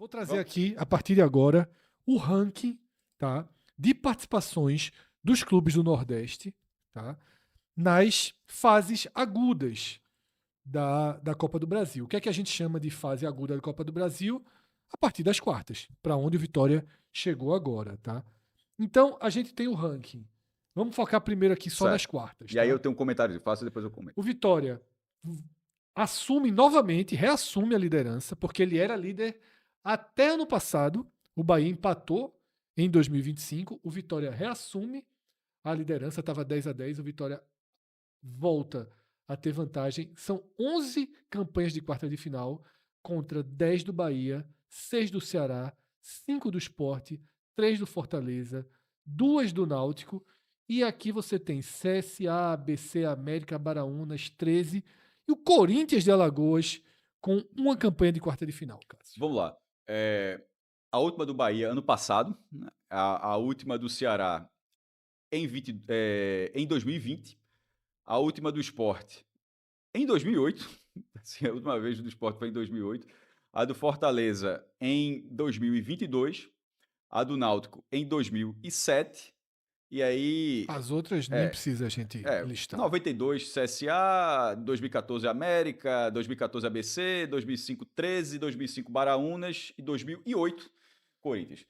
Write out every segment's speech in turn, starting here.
Vou trazer aqui, a partir de agora, o ranking, tá, de participações dos clubes do Nordeste, tá, nas fases agudas da Copa do Brasil. O que é que a gente chama de fase aguda da Copa do Brasil? A partir das quartas, para onde o Vitória chegou agora, tá? Então, a gente tem o ranking. Vamos focar primeiro aqui só nas Certo. quartas. E aí eu tenho um comentário, faço e depois eu comento. O Vitória assume novamente, reassume a liderança, porque ele era líder até ano passado. O Bahia empatou em 2025. O Vitória reassume a liderança, estava 10-10. O Vitória volta a ter vantagem. São 11 campanhas de quarta de final contra 10 do Bahia, 6 do Ceará, 5 do Sport, 3 do Fortaleza, 2 do Náutico. E aqui você tem CSA, ABC, América, Baraunas, 13. E o Corinthians de Alagoas com uma campanha de quarta de final, Cássio. Vamos lá. A última do Bahia ano passado, né? A última do Ceará em 2020, a última do Sport em 2008, assim, a última vez do Sport foi em 2008, a do Fortaleza em 2022, a do Náutico em 2007, e aí As outras nem precisa a gente listar. 92 CSA, 2014 América, 2014 ABC, 2005 13, 2005 Baraunas e 2008 Corinthians.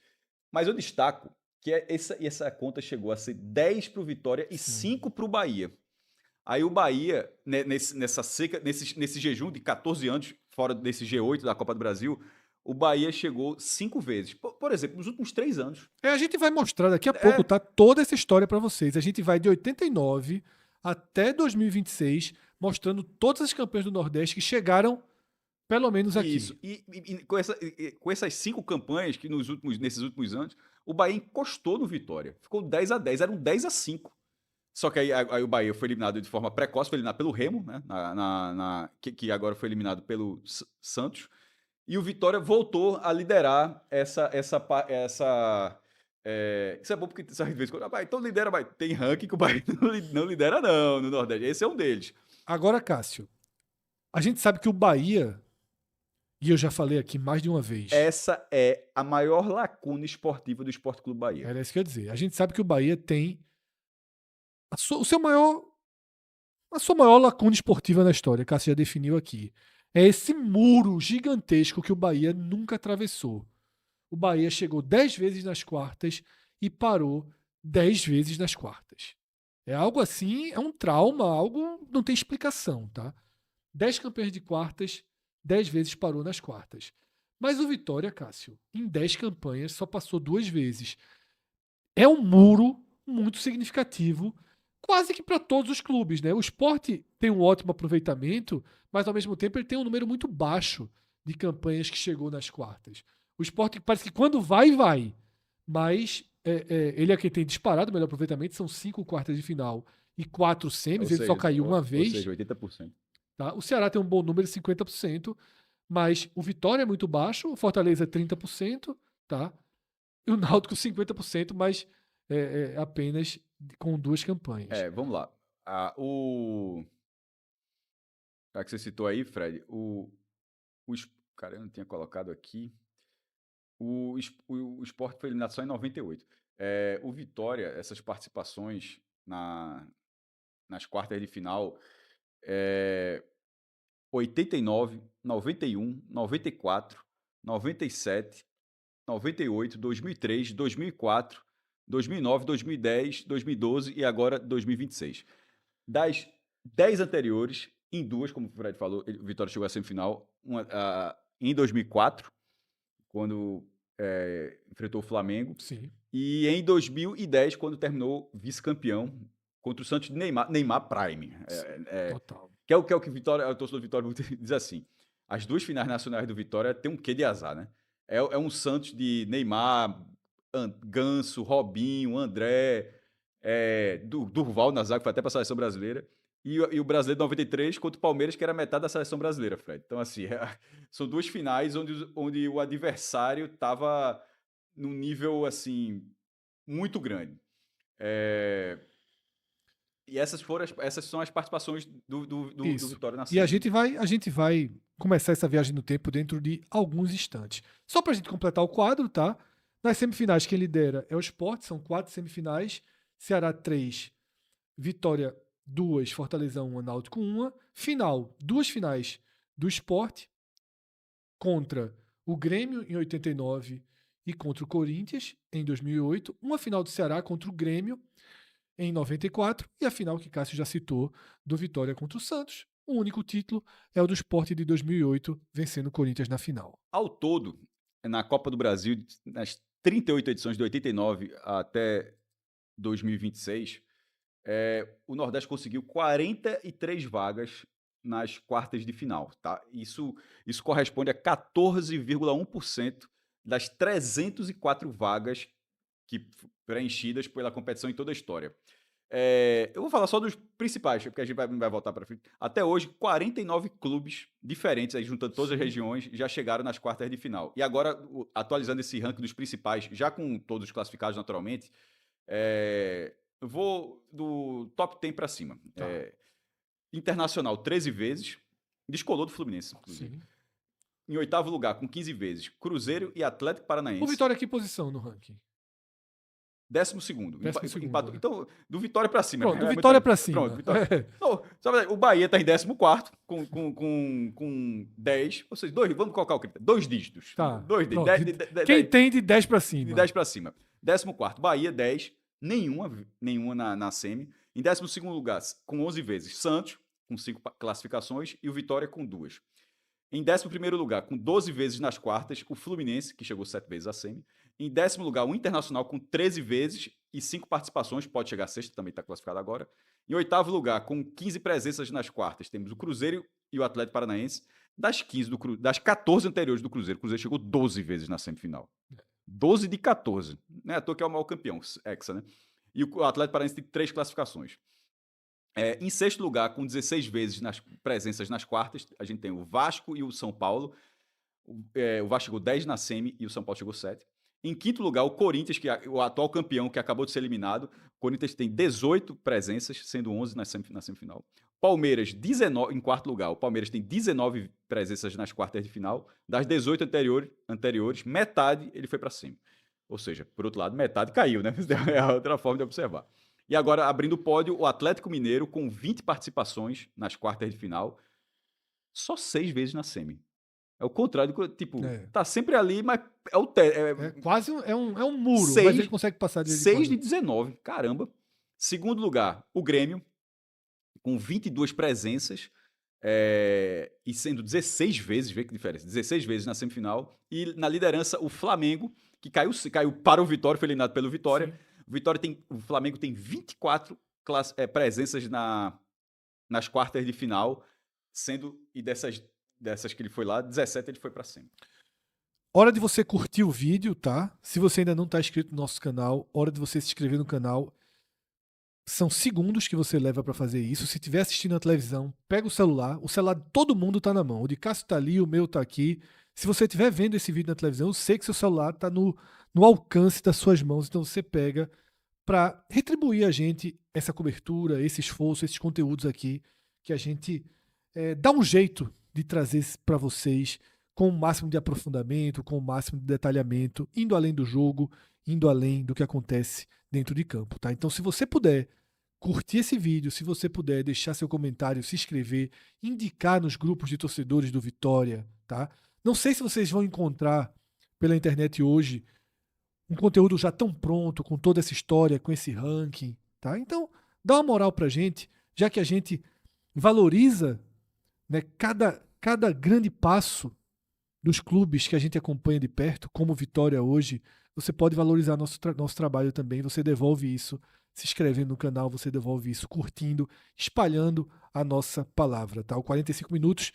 Mas eu destaco que essa conta chegou a ser 10 para o Vitória e 5 para o Bahia. Aí o Bahia, nessa seca, nesse jejum de 14 anos, fora desse G8 da Copa do Brasil, o Bahia chegou 5 vezes. Por exemplo, nos últimos 3 anos. A gente vai mostrar daqui a pouco, tá? Toda essa história para vocês. A gente vai de 89 até 2026, mostrando todas as campanhas do Nordeste que chegaram, pelo menos aqui. Isso. E com essas 5 campanhas que nesses últimos anos, o Bahia encostou no Vitória. Ficou 10-10, era um 10-5. Só que aí o Bahia foi eliminado de forma precoce, foi eliminado pelo Remo, né? Que agora foi eliminado pelo Santos. E o Vitória voltou a liderar essa isso é bom porque às vezes, então lidera, mas tem ranking que o Bahia não lidera não no Nordeste. Esse é um deles. Agora, Cássio, a gente sabe que o Bahia, e eu já falei aqui mais de uma vez. Essa é a maior lacuna esportiva do Sport Clube Bahia. Era isso que eu ia dizer. A gente sabe que o Bahia tem a sua maior lacuna esportiva na história, Cássio já definiu aqui. É esse muro gigantesco que o Bahia nunca atravessou. O Bahia chegou 10 vezes nas quartas e parou 10 vezes nas quartas. É algo assim, é um trauma, algo não tem explicação, tá? 10 campanhas de quartas, 10 vezes parou nas quartas. Mas o Vitória, Cássio, em 10 campanhas só passou 2 vezes. É um muro muito significativo, quase que para todos os clubes, né? O Sport tem um ótimo aproveitamento, mas ao mesmo tempo ele tem um número muito baixo de campanhas que chegou nas quartas. O Sport parece que quando vai. Mas ele é quem tem disparado o melhor aproveitamento, são 5 quartas de final e 4 semis, ele só caiu uma vez. Ou seja, 80%. Tá? O Ceará tem um bom número de 50%, mas o Vitória é muito baixo, o Fortaleza é 30%, tá? E o Náutico 50%, mas apenas com 2 campanhas. Vamos lá. Já que você citou aí, Fred, cara, eu não tinha colocado aqui. O Sport foi eliminado só em 98. O Vitória, essas participações nas quartas de final, 89, 91, 94, 97, 98, 2003, 2004, 2009, 2010, 2012 e agora 2026. Das 10 anteriores, em 2, como o Fred falou, o Vitória chegou à semifinal, em 2004, quando enfrentou o Flamengo. Sim. E em 2010, quando terminou vice-campeão contra o Santos de Neymar Prime. Total. Que é o que o Vitória, o torcedor do Vitória diz assim: as 2 finais nacionais do Vitória tem um quê de azar, né? É um Santos de Neymar, Ganso, Robinho, André, Durval na zaga, foi até para a seleção brasileira. E o brasileiro de 93 contra o Palmeiras, que era metade da seleção brasileira, Fred. Então, assim, são 2 finais onde o adversário estava num nível, assim, muito grande. E essas são as participações do Vitória na E a série. gente vai começar essa viagem no tempo dentro de alguns instantes. Só para a gente completar o quadro, tá? Nas semifinais, quem lidera é o Sport, são 4 semifinais. Ceará 3, Vitória 2, Fortaleza 1, Náutico 1. Final, 2 finais do Sport contra o Grêmio em 89 e contra o Corinthians em 2008. Uma final do Ceará contra o Grêmio em 94 e a final que Cássio já citou do Vitória contra o Santos. O único título é o do Sport de 2008, vencendo o Corinthians na final. Ao todo, na Copa do Brasil, nas 38 edições de 89 até 2026, o Nordeste conseguiu 43 vagas nas quartas de final. Tá? Isso corresponde a 14,1% das 304 vagas preenchidas pela competição em toda a história. Eu vou falar só dos principais, porque a gente vai voltar para frente. Até hoje, 49 clubes diferentes, aí juntando todas as regiões, já chegaram nas quartas de final. E agora, atualizando esse ranking dos principais, já com todos classificados naturalmente, eu vou do top 10 para cima. Tá. Internacional, 13 vezes. Descolou do Fluminense, inclusive. Sim. Em 8º lugar, com 15 vezes, Cruzeiro e Atlético Paranaense. O Vitória, que posição no ranking? 12º. 12º, Empatou. né? Então, do Vitória pra cima. Pronto, do Vitória pra cima. Pronto, Vitória. Não, o Bahia tá em 14º, com 10. Ou seja, vamos colocar o critério. 2 dígitos. Tá. 2 dígitos. Quem tem de 10 pra cima? De 10 pra cima. 14º, Bahia, 10. Nenhuma na semi. Em 12º lugar, com 11 vezes, Santos, com 5 classificações, e o Vitória com 2. Em 11º lugar, com 12 vezes nas quartas, o Fluminense, que chegou 7 vezes à semi. Em 10º lugar, o Internacional, com 13 vezes e 5 participações, pode chegar a sexta, também está classificado agora. Em 8º lugar, com 15 presenças nas quartas, temos o Cruzeiro e o Atlético Paranaense. Das 14 anteriores do Cruzeiro, o Cruzeiro chegou 12 vezes na semifinal. 12 de 14. Não é à toa que é o maior campeão, hexa, né? E o Atlético Paranaense tem 3 classificações. Em 6º lugar, com 16 vezes nas presenças nas quartas, a gente tem o Vasco e o São Paulo. O Vasco chegou 10 na semi e o São Paulo chegou 7. Em 5º lugar, o Corinthians, que é o atual campeão, que acabou de ser eliminado. O Corinthians tem 18 presenças, sendo 11 na semifinal. Palmeiras, 19, em 4º lugar. O Palmeiras tem 19 presenças nas quartas de final. Das 18 anteriores, metade ele foi para cima. Ou seja, por outro lado, metade caiu, né? É a outra forma de observar. E agora, abrindo o pódio, o Atlético Mineiro, com 20 participações nas quartas de final, só 6 vezes na semi. É o contrário, tipo, tá sempre ali, mas quase um muro, 6, mas ele consegue passar de 6 de 19, caramba. 2º lugar, o Grêmio, com 22 presenças, e sendo 16 vezes, vê que diferença, 16 vezes na semifinal. E na liderança, o Flamengo, que caiu para o Vitória, foi eliminado pelo Vitória. Sim. O Flamengo tem 24 presenças nas quartas de final, e dessas que ele foi lá, 17 ele foi para cima. Hora de você curtir o vídeo, tá? Se você ainda não está inscrito no nosso canal, hora de você se inscrever no canal. São segundos que você leva para fazer isso. Se estiver assistindo na televisão, pega o celular de todo mundo tá na mão. O de Cássio tá ali, o meu tá aqui. Se você estiver vendo esse vídeo na televisão, eu sei que seu celular tá no alcance das suas mãos, então você pega para retribuir a gente essa cobertura, esse esforço, esses conteúdos aqui, que a gente dá um jeito de trazer para vocês com o máximo de aprofundamento, com o máximo de detalhamento, indo além do jogo, indo além do que acontece dentro de campo, tá? Então, se você puder curtir esse vídeo, se você puder deixar seu comentário, se inscrever, indicar nos grupos de torcedores do Vitória, tá? Não sei se vocês vão encontrar pela internet hoje um conteúdo já tão pronto, com toda essa história, com esse ranking, tá? Então, dá uma moral pra gente, já que a gente valoriza, né, cada grande passo dos clubes que a gente acompanha de perto, como Vitória hoje. Você pode valorizar nosso trabalho também, você devolve isso se inscrevendo no canal, você devolve isso curtindo, espalhando a nossa palavra, tá? O 45 Minutos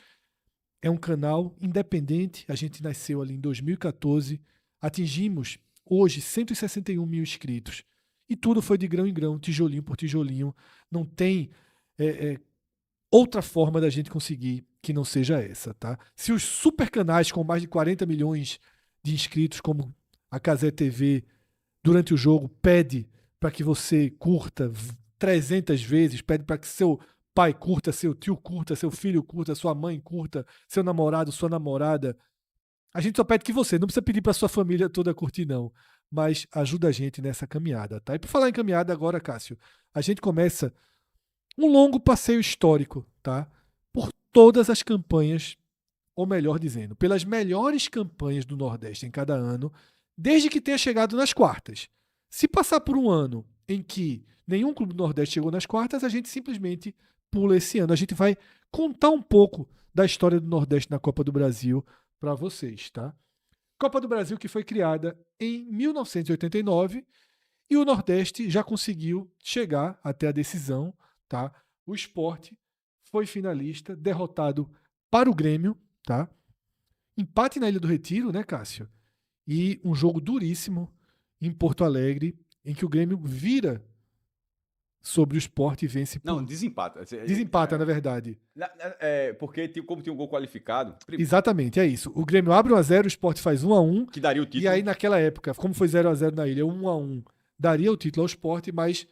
é um canal independente, a gente nasceu ali em 2014, atingimos hoje 161 mil inscritos, e tudo foi de grão em grão, tijolinho por tijolinho, não tem outra forma da gente conseguir que não seja essa, tá? Se os super canais com mais de 40 milhões de inscritos, como a Cazé TV, durante o jogo, pede para que você curta 300 vezes, pede para que seu pai curta, seu tio curta, seu filho curta, sua mãe curta, seu namorado, sua namorada. A gente só pede que você, não precisa pedir para sua família toda curtir, não. Mas ajuda a gente nessa caminhada, tá? E por falar em caminhada agora, Cássio, a gente começa um longo passeio histórico, tá? Por todas as campanhas, ou melhor dizendo, pelas melhores campanhas do Nordeste em cada ano, desde que tenha chegado nas quartas. Se passar por um ano em que nenhum clube do Nordeste chegou nas quartas, a gente simplesmente pula esse ano. A gente vai contar um pouco da história do Nordeste na Copa do Brasil para vocês, tá? Copa do Brasil que foi criada em 1989 e o Nordeste já conseguiu chegar até a decisão, tá? O Sport foi finalista, derrotado para o Grêmio, tá? Empate na Ilha do Retiro, né, Cássio? E um jogo duríssimo em Porto Alegre, em que o Grêmio vira sobre o Sport e vence por... Não, desempata. Desempata, na verdade. Porque como tinha um gol qualificado... Exatamente, é isso. O Grêmio abre 1-0, o Sport faz 1-1. Que daria o título. E aí, naquela época, como foi 0-0 na Ilha, 1-1, daria o título ao Sport, mas...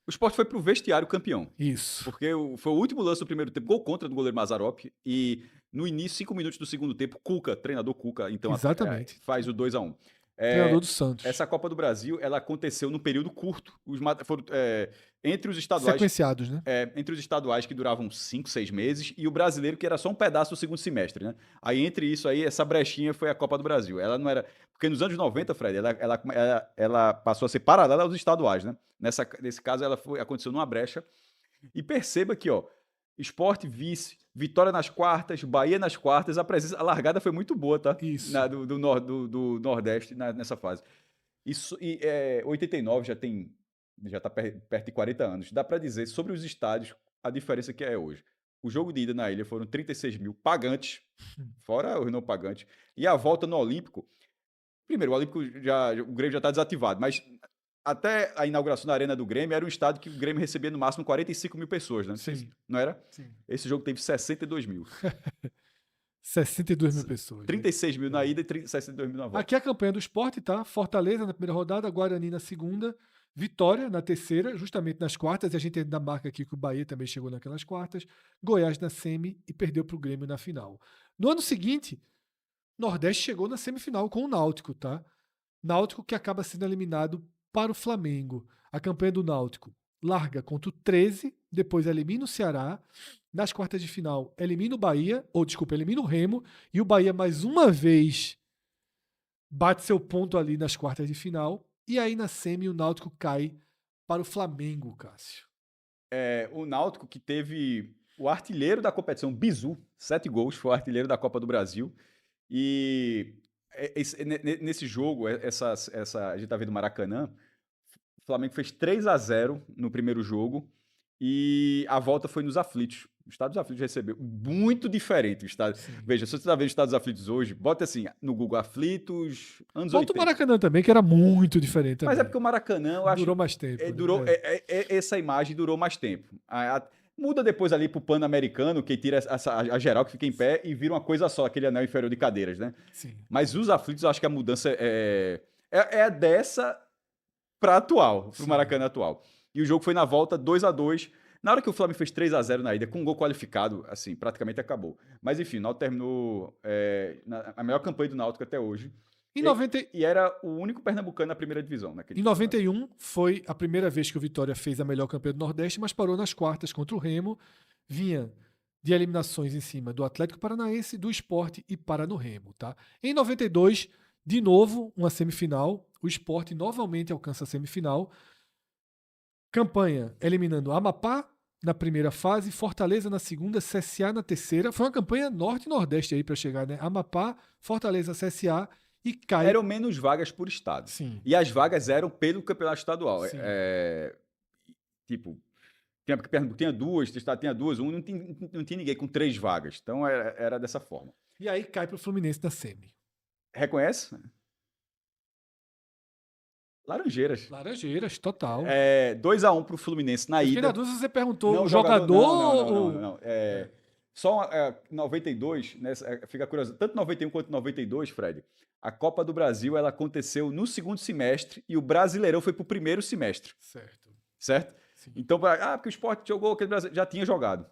O Sport foi pro vestiário campeão. Isso. Porque foi o último lance do primeiro tempo, gol contra do goleiro Mazzaropi, e no início, 5 minutos do segundo tempo, Cuca, treinador Cuca, então Exatamente. faz o 2-1. Treinador do Santos. Essa Copa do Brasil, ela aconteceu num período curto. Entre os estaduais... Sequenciados, né? Entre os estaduais que duravam 5, 6 meses e o brasileiro que era só um pedaço do segundo semestre, né? Aí entre isso aí, essa brechinha foi a Copa do Brasil. Ela não era... Porque nos anos 90, Fred, ela passou a ser paralela aos estaduais, né? Nesse caso, aconteceu numa brecha. E perceba que, ó, Sport vice, Vitória nas quartas, Bahia nas quartas, a largada foi muito boa, tá? Isso. Do Nordeste nessa fase. Isso, 89 já tá perto de 40 anos. Dá para dizer sobre os estádios a diferença que é hoje. O jogo de ida na ilha foram 36 mil pagantes, fora os não pagantes, e a volta no Olímpico. Primeiro, o Olímpico o Grêmio já está desativado, mas até a inauguração da Arena do Grêmio era um estádio que o Grêmio recebia no máximo 45 mil pessoas, né? Sim. Não era? Sim. Esse jogo teve 62 mil. 62 mil pessoas. 36 mil na ida e 62 mil na volta. Aqui é a campanha do Sport, tá? Fortaleza na primeira rodada, Guarani na segunda, Vitória na terceira, justamente nas quartas, e a gente ainda marca aqui que o Bahia também chegou naquelas quartas, Goiás na semi e perdeu para o Grêmio na final. No ano seguinte, Nordeste chegou na semifinal com o Náutico, tá? Náutico que acaba sendo eliminado para o Flamengo. A campanha do Náutico larga contra o 13, depois elimina o Ceará, nas quartas de final elimina o Bahia, elimina o Remo, e o Bahia mais uma vez bate seu ponto ali nas quartas de final, e aí na semi o Náutico cai para o Flamengo, Cássio. O Náutico que teve o artilheiro da competição, Bizu, 7 gols, foi o artilheiro da Copa do Brasil. E nesse jogo, a gente tá vendo Maracanã, o Flamengo fez 3-0 no primeiro jogo e a volta foi nos aflitos. O Estádio dos Aflitos recebeu muito diferente o estádio. Sim. Veja, se você está vendo o Estádio dos Aflitos hoje, bota assim no Google Aflitos, anos 80. Bota o Maracanã também, que era muito diferente também. Mas é porque o Maracanã, eu acho... Durou mais tempo. Essa imagem durou mais tempo. Muda depois ali pro Pan-Americano, que tira a geral que fica em pé e vira uma coisa só, aquele anel inferior de cadeiras, né? Sim. Mas os aflitos, eu acho que a mudança é dessa para atual, pro Maracanã atual. E o jogo foi na volta 2-2. Na hora que o Flamengo fez 3-0 na ida, com um gol qualificado, assim, praticamente acabou. Mas enfim, o Náutico terminou a melhor campanha do Náutico até hoje. E era o único pernambucano na primeira divisão. Em 91 foi a primeira vez que o Vitória fez a melhor campanha do Nordeste, mas parou nas quartas contra o Remo. Vinha de eliminações em cima do Atlético Paranaense, do Sport e para no Remo. Tá? Em 92, de novo, uma semifinal. O Sport novamente alcança a semifinal. Campanha eliminando Amapá na primeira fase, Fortaleza na segunda, CSA na terceira. Foi uma campanha norte e nordeste aí para chegar, né? Amapá, Fortaleza, CSA e cai. Eram menos vagas por estado. Sim. E as vagas eram pelo campeonato estadual. Tipo, tinha duas, o estado tinha duas, não tinha ninguém com 3 vagas. Então era dessa forma. E aí cai para o Fluminense na semi. Reconhece? Laranjeiras. Laranjeiras, total. 2-1 pro Fluminense na ida. Fiquei na dúvida se você perguntou o jogador. Não. Só 92, né, fica curioso, tanto 91 quanto 92, Fred, a Copa do Brasil ela aconteceu no segundo semestre e o Brasileirão foi pro primeiro semestre. Certo? Sim. Sim. Então, porque o Sport jogou, aquele Brasileiro já tinha jogado.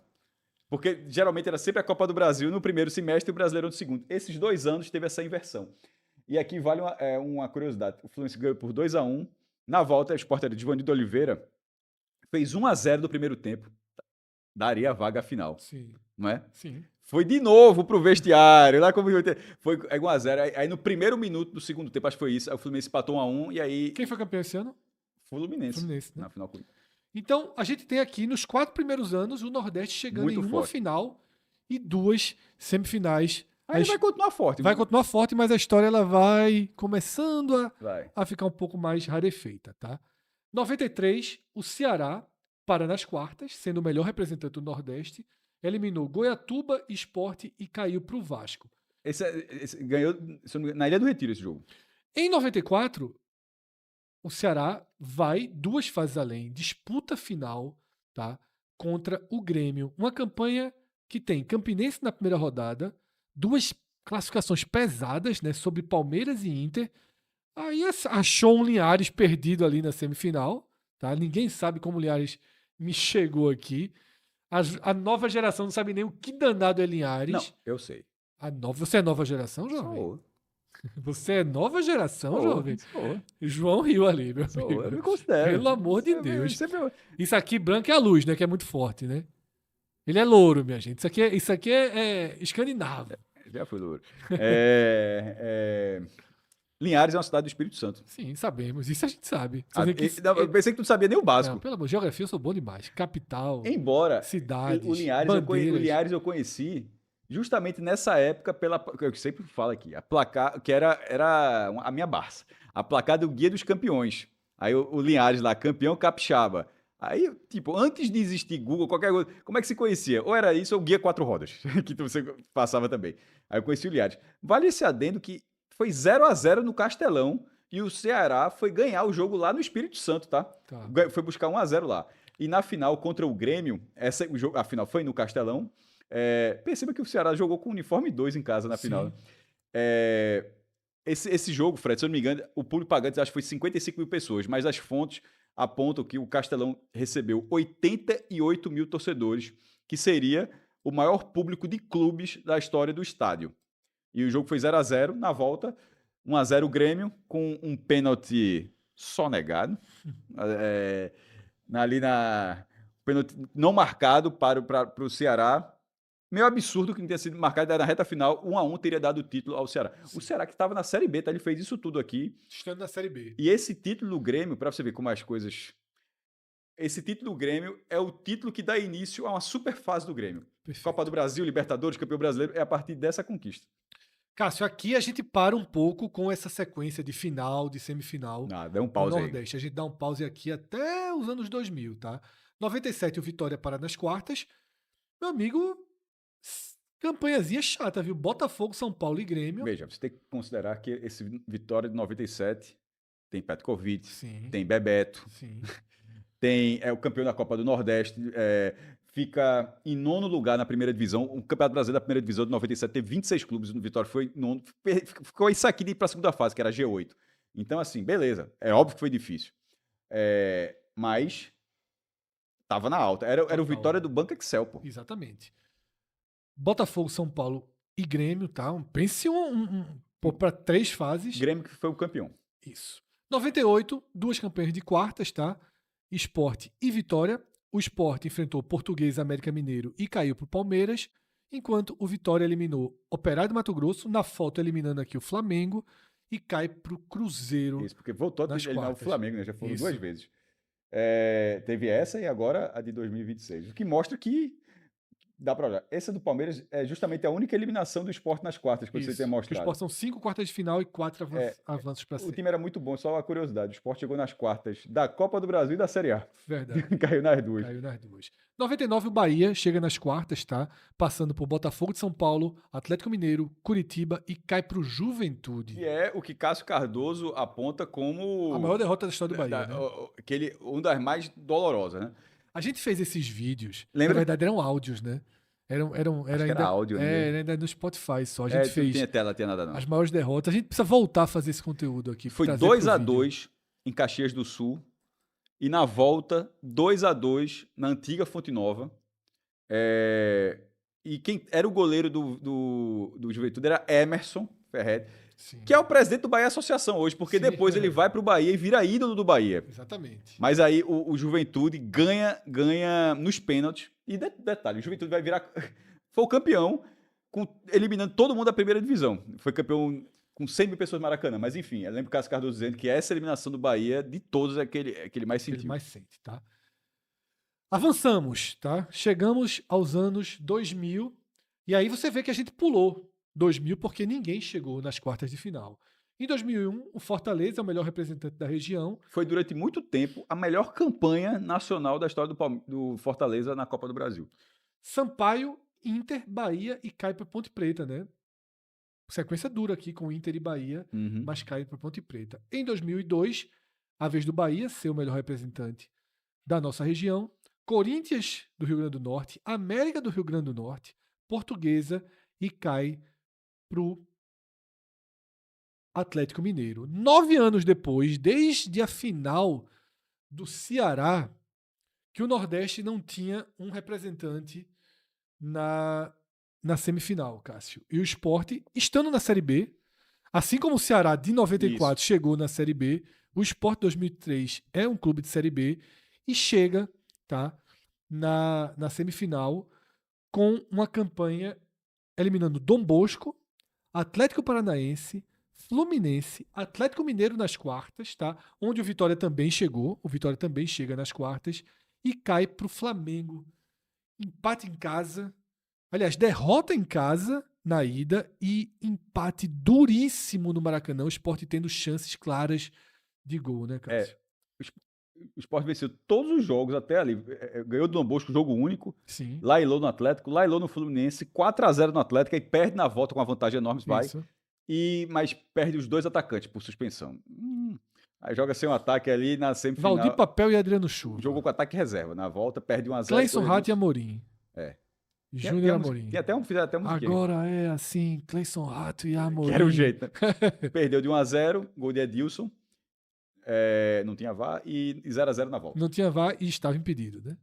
Porque geralmente era sempre a Copa do Brasil no primeiro semestre e o Brasileirão no segundo. Esses 2 anos teve essa inversão. E aqui vale uma curiosidade. O Fluminense ganhou por 2-1. Na volta, o Sport era de Givanildo Oliveira. Fez 1-0 no primeiro tempo. Daria a vaga final. Sim. Não é? Sim. Foi de novo pro vestiário. Lá como foi 1-0. Aí no primeiro minuto do segundo tempo, acho que foi isso. Aí o Fluminense empatou 1-1 e aí. Quem foi campeão esse ano? Fluminense. Fluminense, né? Na final. Então, a gente tem aqui, nos 4 primeiros anos, o Nordeste chegando Muito em uma forte. final e 2 semifinais. Aí vai continuar forte. Vai continuar forte, mas a história ela vai começando Vai. a ficar um pouco mais rarefeita, tá? 93, o Ceará para nas quartas, sendo o melhor representante do Nordeste, eliminou Goiatuba, Sport e caiu para o Vasco. Esse ganhou na Ilha do Retiro esse jogo. Em 94, o Ceará vai 2 fases além, disputa final, tá? Contra o Grêmio. Uma campanha que tem Campinense na primeira rodada, 2 classificações pesadas, né? Sobre Palmeiras e Inter. Aí achou um Linhares perdido ali na semifinal, tá? Ninguém sabe como o Linhares me chegou aqui. A nova geração não sabe nem o que danado é Linhares. Não, eu sei. Você é nova geração, jovem? Sou. Você é nova geração, Sou, jovem? sou. João riu ali, meu Sou, amigo. eu me considero. Pelo amor de Deus. Sempre... Isso aqui branco é a luz, né? Que é muito forte, né? Ele é louro, minha gente. Isso aqui é escandinavo. Já fui louro. Linhares é uma cidade do Espírito Santo. Sim, sabemos. Isso a gente sabe. Eu pensei que tu não sabia nem o básico. Não, pelo amor, geografia eu sou bom demais. Capital, Embora cidades, o Linhares eu conheci justamente nessa época eu sempre falo aqui, a placar que era a minha Barça, a placar do Guia dos Campeões. Aí o Linhares lá, campeão capixaba. Aí, tipo, antes de existir Google, qualquer coisa, como é que se conhecia? Ou era isso ou Guia 4 Rodas, que você passava também. Aí eu conheci o Linhares. Vale esse adendo que foi 0-0 no Castelão e o Ceará foi ganhar o jogo lá no Espírito Santo, tá? Foi buscar 1-0 lá. E na final contra o Grêmio, a final foi no Castelão. Perceba que o Ceará jogou com uniforme 2 em casa na final. Esse jogo, Fred, se eu não me engano, o público pagante acho que foi 55 mil pessoas, mas as fontes apontam que o Castelão recebeu 88 mil torcedores, que seria o maior público de clubes da história do estádio. E o jogo foi 0-0, na volta, 1-0 o Grêmio, com um pênalti sonegado, pênalti não marcado para o Ceará. Meio absurdo que não tenha sido marcado na reta final, 1-1 teria dado o título ao Ceará. Sim. O Ceará que estava na Série B, tá? Ele fez isso tudo aqui. Estando na Série B. E esse título do Grêmio, para você ver como as coisas... Esse título do Grêmio é o título que dá início a uma super fase do Grêmio. Perfeito. Copa do Brasil, Libertadores, Campeão Brasileiro, é a partir dessa conquista. Cássio, aqui a gente para um pouco com essa sequência de final, de semifinal. Dá um pause no Nordeste. Aí. A gente dá um pause aqui até os anos 2000, tá? 97 o Vitória para nas quartas. Meu amigo, campanhazinha chata, viu? Botafogo, São Paulo e Grêmio. Veja, você tem que considerar que esse Vitória de 97 tem Petkovic, sim, tem Bebeto, sim. Tem o campeão da Copa do Nordeste, fica em 9º lugar na primeira divisão. O Campeonato Brasileiro da primeira divisão de 97 teve 26 clubes, o Vitória foi nono. Ficou isso aqui de ir para a segunda fase, que era G8. Então, assim, beleza. É óbvio que foi difícil. Mas tava na alta. Era o Vitória do Banco Excel, pô. Exatamente. Botafogo, São Paulo e Grêmio, tá? Pense para 3 fases. Grêmio que foi o campeão. Isso. 98, 2 campanhas de quartas, tá? Sport e Vitória. O Sport enfrentou o Português, América Mineiro e caiu para o Palmeiras, enquanto o Vitória eliminou Operário do Mato Grosso, na foto eliminando aqui o Flamengo, e cai para o Cruzeiro. Isso, porque voltou a eliminar o Flamengo, né? Já foram 2 vezes. Teve essa e agora a de 2026. O que mostra que dá pra olhar. Essa do Palmeiras é justamente a única eliminação do Sport nas quartas, que você tem mostrado. O Sport são 5 quartas de final e 4 avanços para cima. O time era muito bom, só uma curiosidade. O Sport chegou nas quartas da Copa do Brasil e da Série A. Verdade. Caiu nas duas. 99, o Bahia chega nas quartas, tá? Passando por Botafogo de São Paulo, Atlético Mineiro, Curitiba e cai pro Juventude. E é o que Cássio Cardoso aponta como... a maior derrota da história do Bahia, né? Uma das mais dolorosas, né? A gente fez esses vídeos. Lembra? Na verdade, eram áudios, né? Era áudio, né? Era ainda no Spotify só. A gente fez. Não tinha tela, tinha nada não. As maiores derrotas. A gente precisa voltar a fazer esse conteúdo aqui. Foi 2-2 em Caxias do Sul. E na volta, 2-2 na antiga Fonte Nova. E quem era o goleiro do Juventude era Emerson Ferretti, Sim. que é o presidente do Bahia Associação hoje, porque Sim, ele é. vai pro Bahia e vira ídolo do Bahia. Exatamente. Mas aí o Juventude ganha nos pênaltis. E detalhe, o Juventude vai virar... Foi o campeão, eliminando todo mundo da primeira divisão. Foi campeão com 100 mil pessoas no Maracanã. Mas enfim, eu lembro o Cássio Cardoso dizendo que essa eliminação do Bahia, de todos, é que ele mais Que ele sentiu. mais sente, tá? Avançamos, tá? Chegamos aos anos 2000. E aí você vê que a gente pulou 2000 porque ninguém chegou nas quartas de final. Em 2001, o Fortaleza é o melhor representante da região. Foi durante muito tempo a melhor campanha nacional da história do Fortaleza na Copa do Brasil. Sampaio, Inter, Bahia e cai para Ponte Preta, né? Sequência dura aqui com Inter e Bahia, mas cai para Ponte Preta. Em 2002, a vez do Bahia ser o melhor representante da nossa região, Corinthians do Rio Grande do Norte, América do Rio Grande do Norte, Portuguesa e cai pro Atlético Mineiro. 9 anos depois, desde a final do Ceará, que o Nordeste não tinha um representante na semifinal, Cássio. E o Sport, estando na Série B, assim como o Ceará de 94 Isso. chegou na Série B, o Sport 2003 é um clube de Série B e chega, tá, na semifinal com uma campanha eliminando Dom Bosco, Atlético Paranaense, Fluminense, Atlético Mineiro nas quartas, tá? Onde o Vitória também chegou. O Vitória também chega nas quartas e cai para o Flamengo. Empate em casa. Aliás, derrota em casa na ida e empate duríssimo no Maracanã. O Sport tendo chances claras de gol, né, Cássio? O Sport venceu todos os jogos até ali. Ganhou do Dom Bosco, jogo único. Sim. Lailô no Atlético, Lailô no Fluminense, 4-0 no Atlético, aí perde na volta com uma vantagem enorme, vai. Isso. Mas perde os dois atacantes por suspensão. Aí joga sem um ataque ali na semifinal. Valdir Papel e Adriano Chuva. Jogou com ataque reserva. Na volta, perde 1-0. Cleison Rato e Amorim. É. Júnior Amorim. Fizeram até um Agora é assim, Cleison Rato e Amorim. Que era o jeito, né? Perdeu de 1-0, gol de Edilson. Não tinha VAR e 0-0 na volta. Não tinha VAR e estava impedido, né?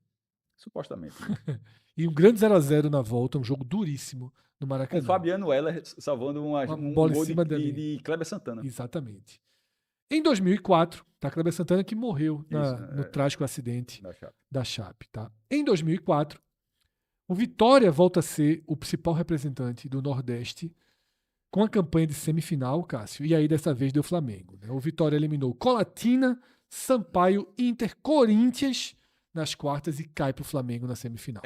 Supostamente. Né? E um grande 0-0 na volta, um jogo duríssimo no Maracanã. Com o Fabiano Heller salvando um bola gol em cima de Kleber Santana. Exatamente. Em 2004, tá, Kleber Santana que morreu no trágico acidente da Chape. Tá? Em 2004, o Vitória volta a ser o principal representante do Nordeste com a campanha de semifinal, Cássio, e aí dessa vez deu Flamengo. Né? O Vitória eliminou Colatina, Sampaio, Inter, Corinthians nas quartas e cai para o Flamengo na semifinal.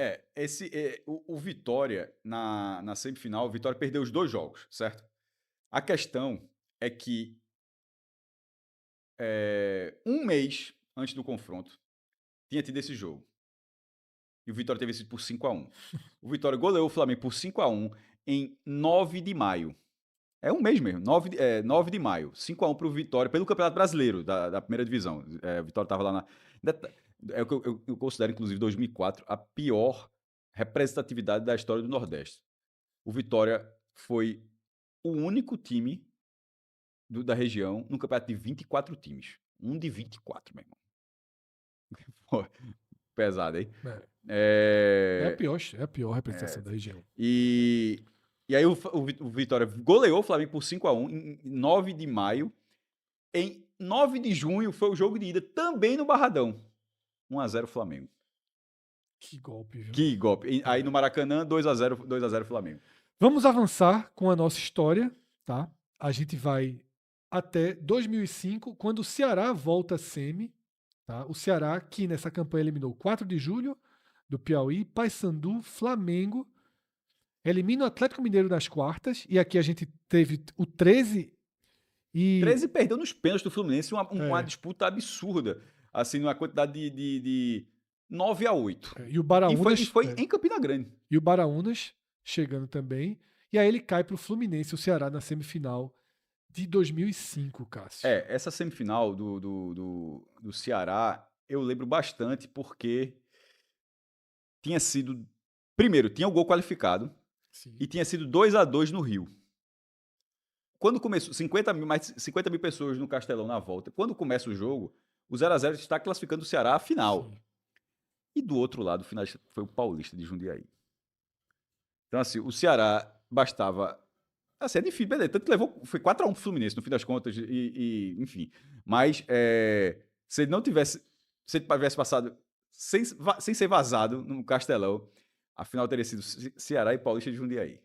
O Vitória, na semifinal, o Vitória perdeu os 2 jogos, certo? A questão é que um mês antes do confronto, tinha tido esse jogo. E o Vitória teve vencido por 5-1. O Vitória goleou o Flamengo por 5-1 em 9 de maio. É um mês mesmo, 9 de maio. 5-1 para o Vitória, pelo Campeonato Brasileiro, da primeira divisão. O Vitória estava lá na... Eu considero, inclusive, 2004 a pior representatividade da história do Nordeste. O Vitória foi o único time da região no campeonato de 24 times. Um de 24, meu irmão. Pô, pesado, hein? É a pior representação da região. E aí o Vitória goleou o Flamengo por 5-1 em 9 de maio. Em 9 de junho foi o jogo de ida, também no Barradão. 1-0 Flamengo. Que golpe, viu? Que golpe. Aí no Maracanã, 2-0 Flamengo. Vamos avançar com a nossa história, tá? A gente vai até 2005, quando o Ceará volta a semi. Tá? O Ceará, que nessa campanha eliminou 4 de julho do Piauí, Paysandu, Flamengo, elimina o Atlético Mineiro nas quartas, e aqui a gente teve o 13 e... 13 perdeu nos pênaltis do Fluminense, uma disputa absurda, assim, numa quantidade de 9-8. E o Baraunas... E foi em Campina Grande. E o Baraunas chegando também, e aí ele cai para o Fluminense, o Ceará, na semifinal de 2005, Cássio. Essa semifinal do Ceará, eu lembro bastante porque tinha sido... Primeiro, tinha o gol qualificado. Sim. E tinha sido 2-2 no Rio. Quando começou, mais de 50 mil pessoas no Castelão na volta. Quando começa o jogo, O 0x0 está classificando o Ceará à final. Sim. E do outro lado, o finalista foi o Paulista de Jundiaí. Então, assim, o Ceará bastava... Assim, é difícil, beleza. Tanto que levou... Foi 4x1 pro Fluminense, no fim das contas, enfim. Mas, se ele não tivesse... Se ele tivesse passado sem ser vazado no Castelão, a final teria sido Ceará e Paulista de Jundiaí.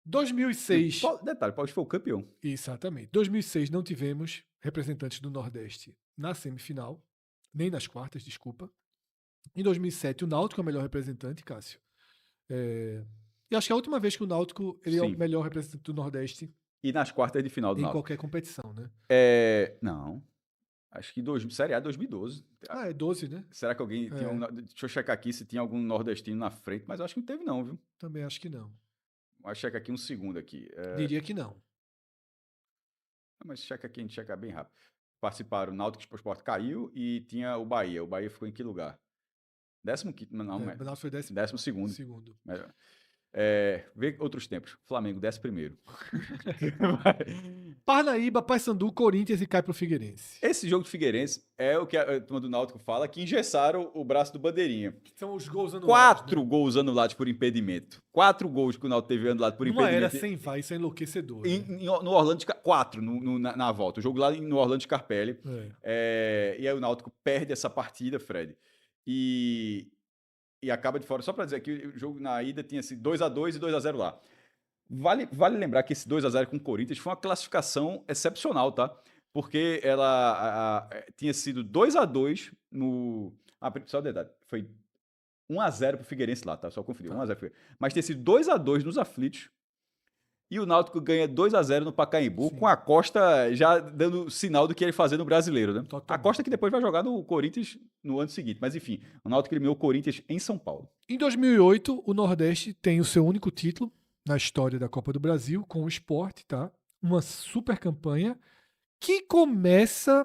2006. Detalhe, o Paulista foi o campeão. Exatamente. 2006 não tivemos representantes do Nordeste na semifinal, nem nas quartas, desculpa. Em 2007, o Náutico é o melhor representante, Cássio. E acho que é a última vez que o Náutico ele é o Sim. melhor representante do Nordeste E nas quartas de final do em Náutico. qualquer competição, né? Não. Acho que Série A 2012. É 12, né? Será que alguém tinha deixa eu checar aqui se tinha algum nordestino na frente, mas eu acho que não teve não, viu? Também acho que não. Mas checa aqui um segundo aqui. Diria que não. Mas checa aqui, a gente checa bem rápido. Participaram, o Náutico e o Sport caiu e tinha o Bahia. O Bahia ficou em que lugar? 15º? Não, O Náutico foi 12º. segundo. Vê outros tempos. Flamengo, 11º. Parnaíba, Paysandu, Corinthians e cai pro Figueirense. Esse jogo do Figueirense é o que a turma do Náutico fala, que engessaram o braço do Bandeirinha. São os gols anulados. 4 gols anulados por impedimento. 4 gols que o Náutico teve anulado por Numa impedimento. era sem VAR, isso é enlouquecedor. No Orlando, 4 na volta. O jogo lá no Orlando Scarpelli. E aí o Náutico perde essa partida, Fred. E acaba de fora. Só para dizer que o jogo na ida tinha sido 2x2 e 2x0 lá. Vale lembrar que esse 2x0 com o Corinthians foi uma classificação excepcional, tá? Porque ela tinha sido 2x2 no... só o detalhe. Foi 1x0 pro Figueirense lá, tá? Só conferir. 1x0. Mas tinha sido 2x2 nos aflitos. E o Náutico ganha 2x0 no Pacaembu, com a Costa já dando sinal do que ele ia fazer no Brasileiro, né? Totalmente. A Costa que depois vai jogar no Corinthians no ano seguinte. Mas enfim, o Náutico eliminou o Corinthians em São Paulo. Em 2008, o Nordeste tem o seu único título na história da Copa do Brasil, com o Sport, tá? Uma super campanha que começa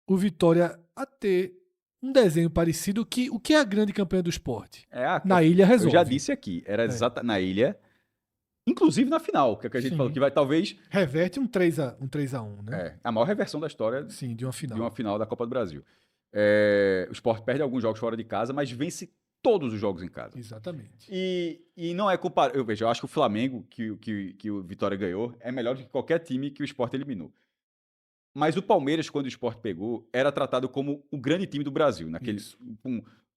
o Vitória a ter um desenho parecido que o que é a grande campanha do Sport? Na Ilha resolve. Eu já disse aqui, era exata na Ilha, inclusive na final, que a gente falou que vai talvez... Reverte um 3x1, né? A maior reversão da história. Sim, de uma final. De uma final da Copa do Brasil. O Sport perde alguns jogos fora de casa, mas vence todos os jogos em casa. Exatamente. E não é comparável. Eu acho que o Flamengo, que o Vitória ganhou, é melhor do que qualquer time que o Sport eliminou. Mas o Palmeiras, quando o Sport pegou, era tratado como o grande time do Brasil,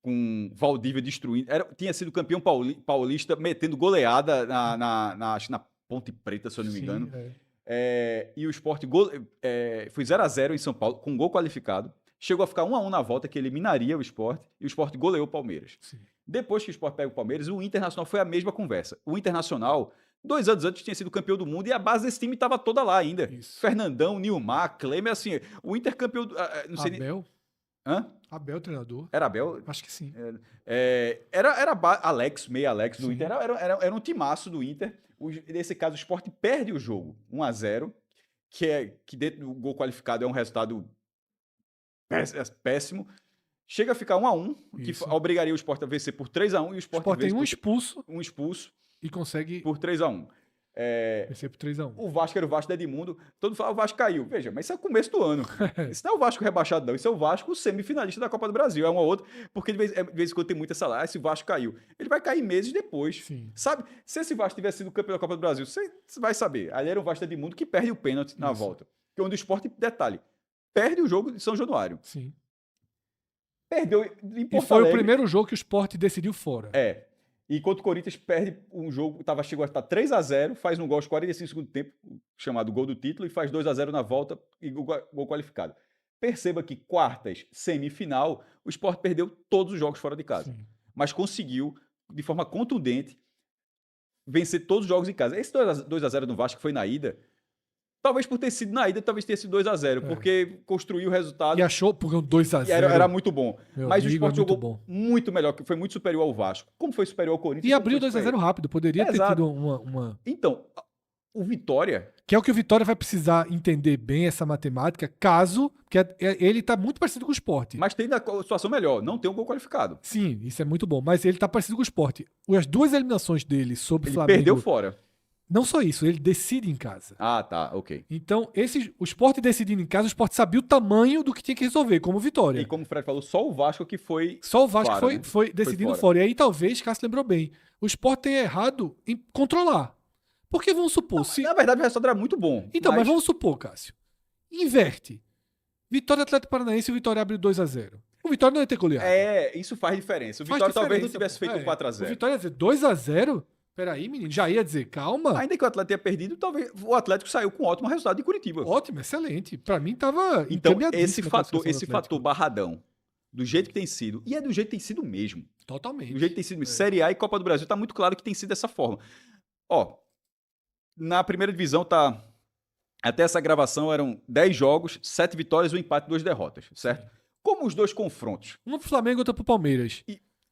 com Valdívia destruindo. Tinha sido campeão paulista, metendo goleada na Ponte Preta, se eu não me engano. E o Sport foi 0x0 em São Paulo, com gol qualificado. Chegou a ficar 1x1 na volta, que eliminaria o Sport, e o Sport goleou o Palmeiras. Sim. Depois que o Sport pega o Palmeiras, o Internacional foi a mesma conversa. O Internacional, 2 anos antes, tinha sido campeão do mundo, e a base desse time estava toda lá ainda. Isso. Fernandão, Nilmar, Klemer, assim, o Inter campeão... não sei Abel? Hã? Abel, treinador. Era Abel? Acho que sim. Era Alex, meio Alex do Inter. Era um timaço do Inter. Nesse caso, o Sport perde o jogo 1x0, que dentro do gol qualificado é um resultado péssimo. Chega a ficar 1x1, que obrigaria o Sport a vencer por 3x1, e o Sport tem um expulso e consegue por 3x1. Vencer por 3x1. O Vasco era o Vasco da Edmundo. Todo fala, o Vasco caiu. Veja, mas isso é o começo do ano. Isso não é o Vasco rebaixado, não. Isso é o Vasco semifinalista da Copa do Brasil. É uma outra. Porque de vez em quando tem muita essa esse Vasco caiu. Ele vai cair meses depois. Sim. Sabe? Se esse Vasco tivesse sido campeão da Copa do Brasil, você vai saber. Ali era o Vasco da Edmundo que perde o pênalti na volta. Que onde o Sport, detalhe, perde o jogo de São Januário. Sim. Perdeu em Porto E foi Alegre. o primeiro jogo que o Sport decidiu fora. Enquanto o Corinthians perde um jogo, chegou a estar 3x0, faz um gol aos 45 segundos do tempo, chamado gol do título, e faz 2x0 na volta e gol qualificado. Perceba que quartas, semifinal, o Sport perdeu todos os jogos fora de casa. Sim. Mas conseguiu, de forma contundente, vencer todos os jogos em casa. Esse 2x0 no Vasco que foi na ida, talvez por ter sido na ida, talvez tenha sido 2x0, porque construiu o resultado. E achou, porque um 2x0. Era muito bom. Mas o Sport jogou muito melhor, foi muito superior ao Vasco. Como foi superior ao Corinthians? E abriu 2x0 rápido, poderia ter tido uma... Então, o Vitória... Que é o que o Vitória vai precisar entender bem essa matemática, caso... Porque ele tá muito parecido com o Sport. Mas tem a situação melhor, não tem um gol qualificado. Sim, isso é muito bom. Mas ele tá parecido com o Sport. As duas eliminações dele sobre o Flamengo... Perdeu fora. Não só isso, ele decide em casa. Ah, tá, ok. Então, o Sport decidindo em casa, o Sport sabia o tamanho do que tinha que resolver, como E Vitória. como o Fred falou, só o Vasco que foi Só o Vasco fora, né? foi decidindo fora. fora. E aí, talvez, Cássio lembrou bem, o Sport tenha errado em controlar. Porque vamos supor, se... Na verdade, o resultado era muito bom. Então, mas vamos supor, Cássio. Inverte. Vitória Atlético Paranaense e o Vitória abre 2-0. O Vitória não ia ter goleado. Isso faz diferença. O Faz Vitória talvez não diferença, tivesse pô. feito um 4x0. O Vitória ia dizer 2-0? Peraí, menino, já ia dizer, calma. Ainda que o Atlético tenha perdido, talvez o Atlético saiu com um ótimo resultado de Curitiba. Ótimo, excelente. Pra mim tava Então, encaminhadíssima a classificação do esse Atlético. fator barradão, do jeito que tem sido, e é do jeito que tem sido mesmo. Totalmente. Do jeito que tem sido mesmo. Série A e Copa do Brasil, tá muito claro que tem sido dessa forma. Ó, na primeira divisão tá... Até essa gravação eram 10 jogos, 7 vitórias, um empate e 2 derrotas, certo? Como os dois confrontos... Um pro Flamengo e outro pro Palmeiras.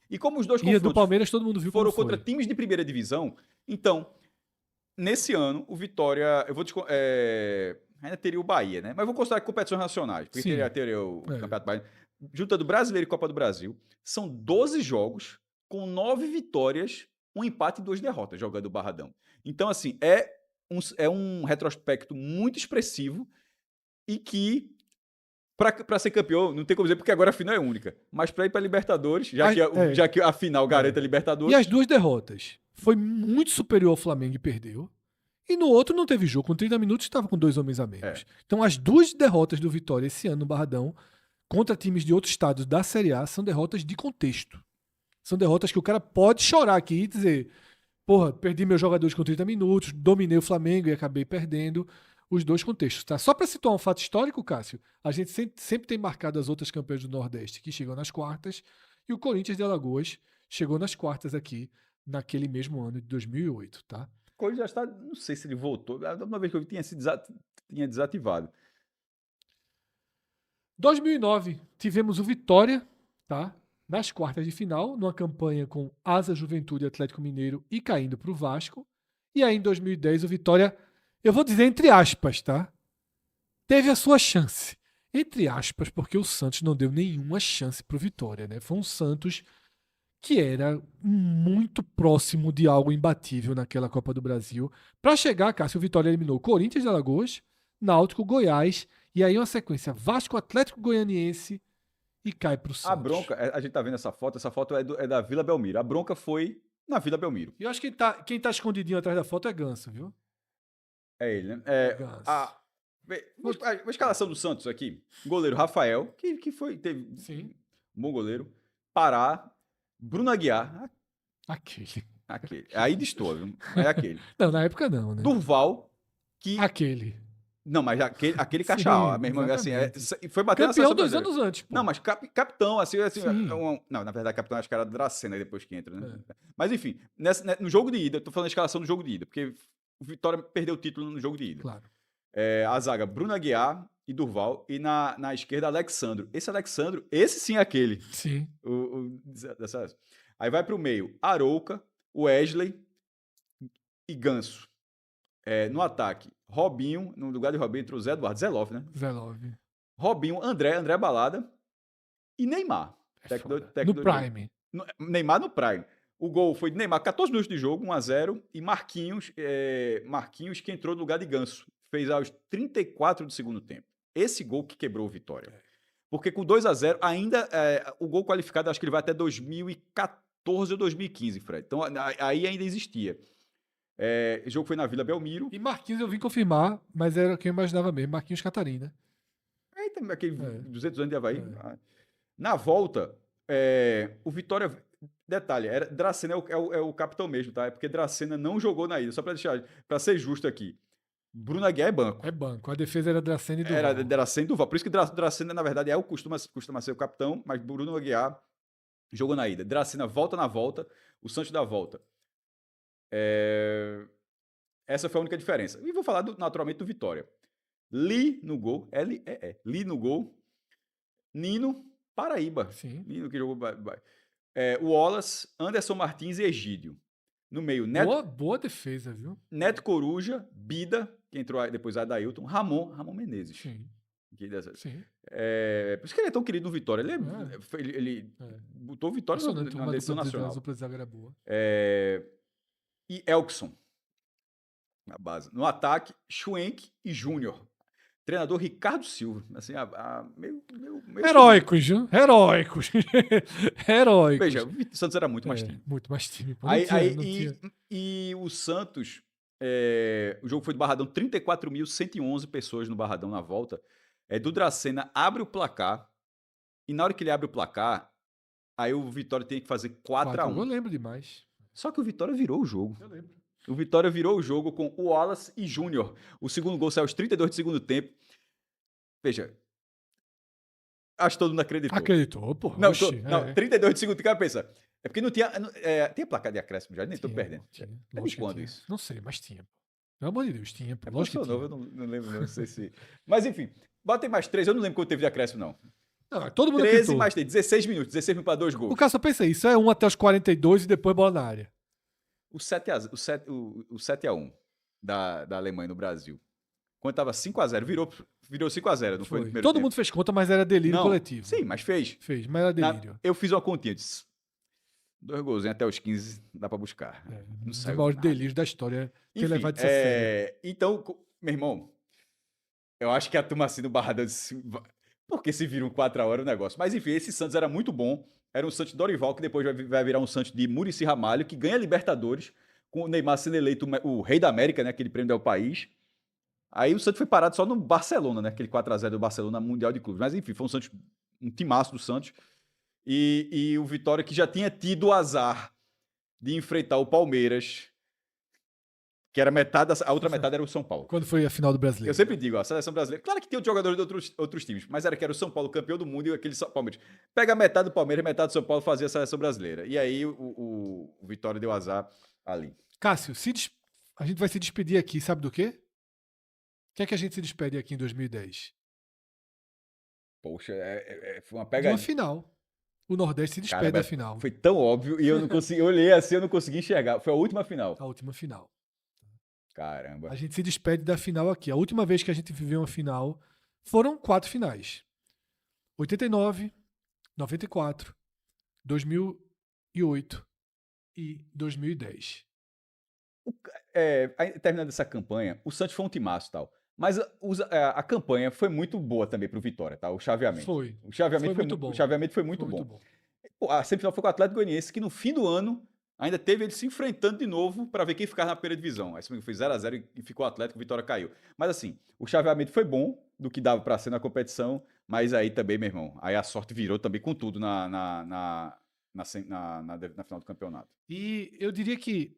E como os dois E a do confrontos Palmeiras todo mundo viu foram como contra foi. times de primeira divisão, então, nesse ano, o Vitória... Eu vou ainda teria o Bahia, né? Mas eu vou considerar competições nacionais, porque Sim. teria o Campeonato Bahia. Junta do Brasileiro e Copa do Brasil, são 12 jogos com 9 vitórias, um empate e 2 derrotas, jogando o Barradão. Então, assim, é um retrospecto muito expressivo e que, para ser campeão, não tem como dizer, porque agora a final é única. Mas para ir para Libertadores, já que a final garante a Libertadores... E as duas derrotas. Foi muito superior ao Flamengo e perdeu. E no outro não teve jogo. Com 30 minutos estava com 2 homens a menos. Então as duas derrotas do Vitória esse ano no Barradão contra times de outros estados da Série A são derrotas de contexto. São derrotas que o cara pode chorar aqui e dizer: porra, perdi meus jogadores com 30 minutos, dominei o Flamengo e acabei perdendo. Os dois contextos, tá? Só para situar um fato histórico, Cássio, a gente sempre tem marcado as outras campeãs do Nordeste que chegam nas quartas, e o Corinthians de Alagoas chegou nas quartas aqui naquele mesmo ano de 2008, tá? O Corinthians já está, não sei se ele voltou, a última vez que eu vi tinha desativado. 2009, tivemos o Vitória, tá? Nas quartas de final, numa campanha com Asa, Juventude, Atlético Mineiro e caindo para o Vasco. E aí em 2010 o Vitória, eu vou dizer entre aspas, tá? Teve a sua chance. Entre aspas, porque o Santos não deu nenhuma chance pro Vitória, né? Foi um Santos que era muito próximo de algo imbatível naquela Copa do Brasil. Para chegar, Cássio, o Vitória eliminou Corinthians de Alagoas, Náutico, Goiás, e aí uma sequência Vasco, Atlético Goianiense e cai pro Santos. A bronca, a gente tá vendo essa foto é da Vila Belmiro. A bronca foi na Vila Belmiro. E eu acho que quem tá escondidinho atrás da foto é Ganso, viu? É ele, né? Ganso. A escalação do Santos aqui. Goleiro Rafael, que teve Sim. um bom goleiro. Pará, Bruno Aguiar. Aquele. Aí destoa, viu? É aquele. Não, na época não, né? Durval, que... Aquele. Não, mas aquele Sim, cachorro, mesmo assim, foi bater na campeão seleção 2 brasileira. anos antes, pô. Não, mas capitão, assim Sim. não, na verdade, capitão acho que era Dracena depois que entra, né? Mas enfim, no jogo de ida, eu tô falando da escalação do jogo de ida, porque o Vitória perdeu o título no jogo de ida. Claro. A zaga, Bruno Aguiar e Durval, e na esquerda, Alexandro. Esse sim é aquele. Sim. Aí vai pro meio, Arouca, Wesley e Ganso. No ataque, Robinho, no lugar de Robinho entrou o Zé Eduardo, Zé Love, né? Zé Love. Robinho, André Balada e Neymar. No Prime. Neymar no Prime. O gol foi de Neymar, 14 minutos de jogo, 1-0, e Marquinhos que entrou no lugar de Ganso. Fez aos 34 do segundo tempo. Esse gol que quebrou o Vitória. Porque com 2-0, ainda o gol qualificado, acho que ele vai até 2014 ou 2015, Fred. Então aí ainda existia. O jogo foi na Vila Belmiro. E Marquinhos eu vim confirmar, mas era quem eu imaginava mesmo. Marquinhos Catarina. Eita, aquele 200 anos de Havaí. Na volta, o Vitória... Detalhe, Dracena é o capitão mesmo, tá? É porque Dracena não jogou na ida. Só para ser justo aqui. Bruno Aguiar é banco. É banco. A defesa era Dracena e Duval. Era Dracena e Duval. Por isso que Dracena, na verdade, costuma ser o capitão, mas Bruno Aguiar jogou na ida. Dracena volta na volta, o Santos dá a volta. Essa foi a única diferença. E vou falar naturalmente do Vitória. Li no gol. Li no gol. Nino, Paraíba. Sim. Nino que jogou... Wallace, Anderson Martins e Egídio. No meio, Neto... Boa defesa, viu? Neto Coruja, Bida, que entrou depois Adailton, Ramon Menezes. Sim. Sim. Por isso que ele é tão querido no Vitória. Ele botou o Vitória na decisão nacional. A dupla de zaga era boa. E Elkson. Na base. No ataque, Schwenk e Júnior. Treinador Ricardo Silva. Assim, meio sumido. Heróicos, viu? Heróicos. Veja, Heróicos. o Santos era muito mais É, time. muito mais time. Pô. Não Aí, tinha, aí, não tinha. e o Santos, o jogo foi do Barradão, 34.111 pessoas no Barradão na volta. Do Dracena abre o placar, e na hora que ele abre o placar, aí o Vitória tem que fazer 4 a Eu 1. lembro demais. Só que o Vitória virou o jogo. Eu lembro. O Vitória virou o jogo com o Wallace e Júnior. O segundo gol saiu aos 32 do segundo tempo. Veja, acho que todo mundo acreditou. Acreditou, pô. Não, Oxi, não, 32 de segundo tempo, cara, pensa. É porque não tinha. Tinha placar de acréscimo já, nem tô tinha, perdendo. pô, tinha. É de Lógico que quando tinha. isso? Não sei, mas tinha. Pelo amor de Deus, tinha. Pô. É porque eu Lógico sou que tinha. novo, eu não lembro, não sei se. Mas enfim, botei mais 3, eu não lembro quanto teve de acréscimo, não. Não, todo mundo 13 acreditou. mais 3, 16 minutos, 16 minutos para 2 O gols. cara só pensa isso. É 1 até os 42 e depois bola na área. O 7x1 da Alemanha no Brasil. Quando tava 5x0, virou 5x0, não foi no primeiro Todo tempo? mundo fez conta, mas era delírio Não, coletivo. sim, mas fez. Fez, mas era delírio. Eu fiz uma continha, disse, 2 golzinhos até os 15 dá pra buscar. Um Não dos saiu maiores nada. delírios da história ter Enfim, levado isso a sério. então, meu irmão, eu acho que a turma assim do Barradão disse, porque se vira um 4x1 o negócio. Mas enfim, esse Santos era muito bom. Era um Santos de Dorival, que depois vai virar um Santos de Muricy Ramalho, que ganha Libertadores, com o Neymar sendo eleito o rei da América, né? Aquele prêmio do país. Aí o Santos foi parado só no Barcelona, né? Aquele 4x0 do Barcelona Mundial de Clubes. Mas enfim, foi um timaço do Santos. E o Vitória, que já tinha tido o azar de enfrentar o Palmeiras, que era metade, a outra metade era o São Paulo. Quando foi a final do Eu Brasileiro? sempre digo, a seleção brasileira, claro que tem outros jogadores de outros times, mas que era o São Paulo campeão do mundo e aquele Palmeiras. Pega metade do Palmeiras e metade do São Paulo fazia a seleção brasileira. E aí o Vitória deu azar ali. Cássio, a gente vai se despedir aqui, sabe do quê? O que é que a gente se despede aqui em 2010? Poxa, foi uma De uma pegadinha. final. O Nordeste se despede Cara, da final. foi tão óbvio e eu não consegui. Eu olhei assim, eu não consegui enxergar. Foi a última final. A última final. Caramba. A gente se despede da final aqui. A última vez que a gente viveu uma final foram 4 finais: 89, 94, 2008 e 2010. Terminando essa campanha, o Santos foi um timaço e tal. Mas a campanha foi muito boa também pro Vitória, tá? O chaveamento. Foi. O chaveamento Foi muito bom. O chaveamento foi muito bom. Pô, a semifinal foi com o Atlético Goianiense, que no fim do ano ainda teve ele se enfrentando de novo para ver quem ficava na primeira divisão. Aí foi 0x0 e ficou o Atlético, o Vitória caiu. Mas assim, o chaveamento foi bom, do que dava para ser na competição, mas aí também, meu irmão, aí a sorte virou também com tudo na final do campeonato. E eu diria que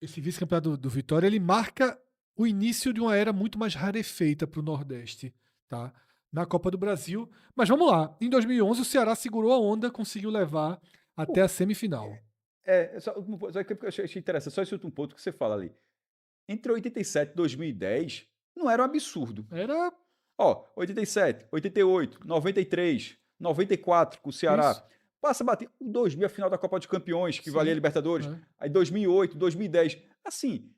esse vice-campeonato do Vitória, ele marca o início de uma era muito mais rarefeita para o Nordeste, tá? Na Copa do Brasil. Mas vamos lá. Em 2011, o Ceará segurou a onda, conseguiu levar até a semifinal. Só que eu achei interessante, só esse último ponto que você fala ali. Entre 87 e 2010, não era um absurdo. Era. 87, 88, 93, 94 com o Ceará. Isso. Passa a bater. O 2000, a final da Copa dos Campeões, que valia a Libertadores. É. Aí 2008, 2010. Assim,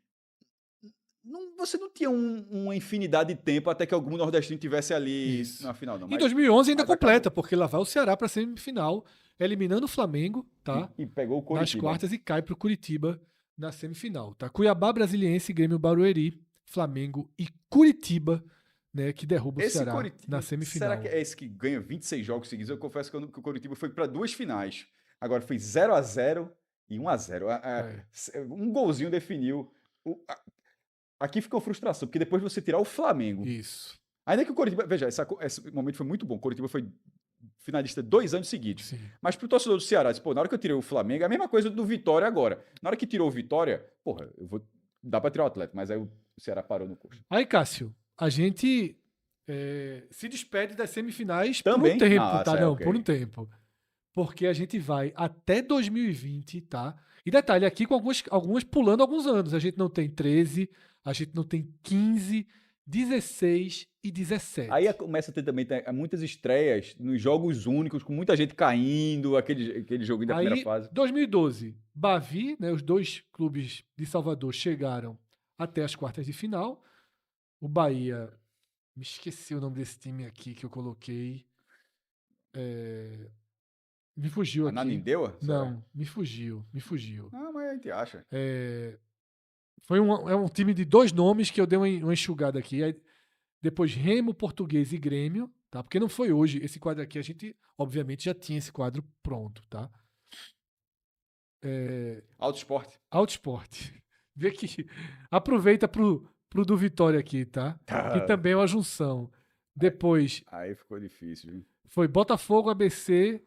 você não tinha uma infinidade de tempo até que algum nordestino tivesse ali na final, não. Em 2011 ainda completa, acabou. porque lá vai o Ceará para a semifinal, eliminando o Flamengo, tá? E pegou o Coritiba. Nas quartas e cai para o Curitiba na semifinal, tá? Cuiabá, Brasiliense, Grêmio, Barueri, Flamengo e Curitiba, né, que derruba o Ceará na semifinal. Será que é esse que ganha 26 jogos seguidos? Eu confesso que o Curitiba foi para 2 finais. Agora foi 0x0 e 1x0. Um golzinho definiu. Aqui ficou frustração, porque depois de você tirar o Flamengo. Isso. Ainda que o Coritiba. Veja, esse momento foi muito bom. O Coritiba foi finalista 2 anos seguidos. Sim. Mas pro torcedor do Ceará, na hora que eu tirei o Flamengo, é a mesma coisa do Vitória agora. Na hora que tirou o Vitória, dá pra tirar o Atlético, mas aí o Ceará parou no curso. Aí, Cássio, a gente se despede das semifinais também? Por um tempo, tá? Não, okay. Por um tempo. Porque a gente vai até 2020, tá? E detalhe, aqui com algumas pulando alguns anos. A gente não tem 13, a gente não tem 15, 16 e 17. Aí começa a ter também muitas estreias nos jogos únicos, com muita gente caindo, aquele joguinho da primeira fase. 2012, Bavi, né, os 2 clubes de Salvador chegaram até as quartas de final. O Bahia, me esqueci o nome desse time aqui que eu coloquei. Me fugiu aqui. Ananindeua? Não, me fugiu. Não, mas a gente acha. É um time de 2 nomes que eu dei uma enxugada aqui. Aí, depois Remo, Português e Grêmio, tá? Porque não foi hoje. Esse quadro aqui, a gente, obviamente, já tinha esse quadro pronto, tá? Auto Esporte. Autosport. Vê que aproveita pro do Vitória aqui, tá? Que também é uma junção. Depois Aí ficou difícil, viu? foi Botafogo, ABC,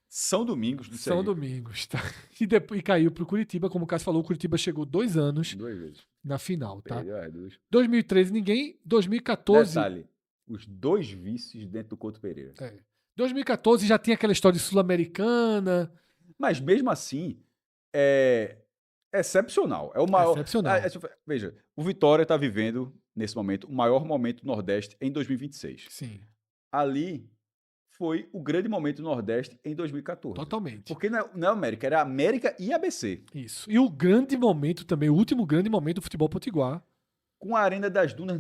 São Domingos do São Domingos, tá? E caiu pro Curitiba, como o Cássio falou, o Curitiba chegou 2 anos 2 vezes. na final, tá? Perdeu as 2. 2013 ninguém, 2014... Detalhe, os 2 vices dentro do Couto Pereira. 2014 já tinha aquela história de Sul-Americana. Mas mesmo assim, é excepcional. É o maior. Excepcional. Veja, o Vitória está vivendo, nesse momento, o maior momento do Nordeste em 2026. Sim, Ali foi o grande momento do Nordeste em 2014. totalmente. Porque não é América, era América e ABC. Isso. E o grande momento também, o último grande momento do futebol potiguar. Com a Arena das Dunas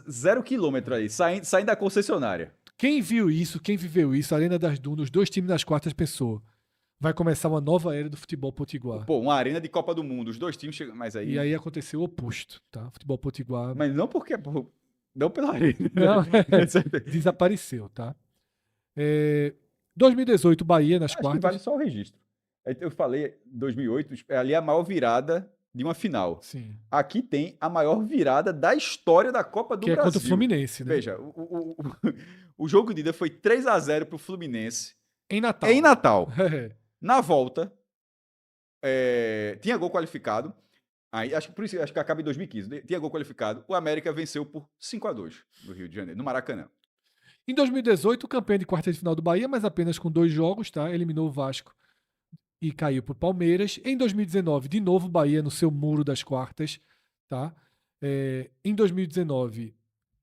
0 km aí, saindo da concessionária. Quem viu isso, quem viveu isso, Arena das Dunas, os 2 times nas quartas pensou, vai começar uma nova era do futebol potiguar. Pô, uma arena de Copa do Mundo, os 2 times chegam. Mas aí. E aí aconteceu o oposto, tá? Futebol potiguar Mas não porque. Não pela arena. não, desapareceu, tá? 2018, Bahia nas Acho que quartas. vale só o registro. Eu falei 2008, ali é a maior virada de uma final. Sim. Aqui tem a maior virada da história da Copa do Que é Brasil. contra o Fluminense, né? Veja, o jogo de ida foi 3-0 pro Fluminense Em Natal. em Natal. Na volta, tinha gol qualificado. Aí, por isso acho que acaba em 2015. Tinha gol qualificado. O América venceu por 5-2 no Rio de Janeiro, no Maracanã. Em 2018, campeão de quarta de final do Bahia, mas apenas com 2 jogos, tá? Eliminou o Vasco e caiu para o Palmeiras. Em 2019, de novo, Bahia no seu muro das quartas, tá? Em 2019,